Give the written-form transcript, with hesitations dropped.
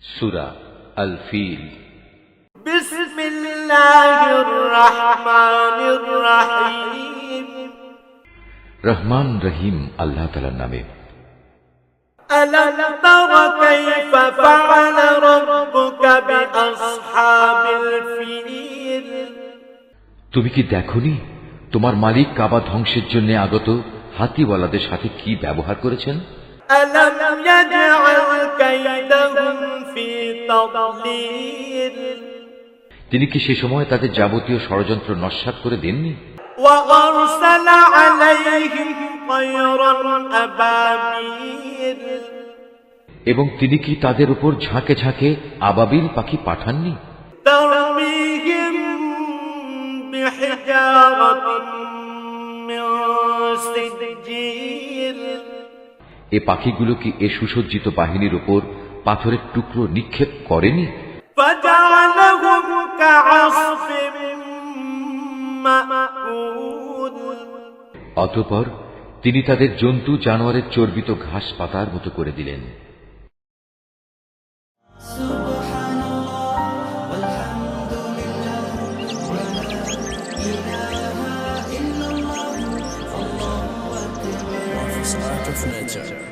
সূরা আল feel. বিসমিল্লাহির রহমানির রহিম। রহমান রহিম আল্লাহ তাআলার নামে। আলাম তারা কাইফা ফাআলা রাব্বুকা বিআসহাবিল ফিল। তুমি কি দেখনি তোমার মালিক কাবা ধ্বংসের জন্য আগত হাতিওয়ালাদের সাথে কি ব্যবহার করেছেন? আলাম ইয়াজআল কাইদাহুম ফি তাদলিল। তিনি কি সে সময় তাদের যাবতীয় ষড়যন্ত্র নস্যাৎ করে দেননি? ওয়া আরসালা আলাইহিম তায়রান আবাবিল। এবং তিনি কি তাদের উপর ঝাঁকে ঝাঁকে আবাবিল পাখি পাঠাননি? তারমিহিম বিহিজারাতিন মিন সিজজিল। এ পাখিগুলো কি এ সুসজ্জিত বাহিনীর উপর পাথরের টুকরো নিক্ষেপ করেনি? ফাজালাহুম কাআসফিন মাকুল। অতঃপর তিনি তাদের জন্তু জানোয়ারের চর্বিত ঘাস পাতার মতো করে দিলেন। Art of nature.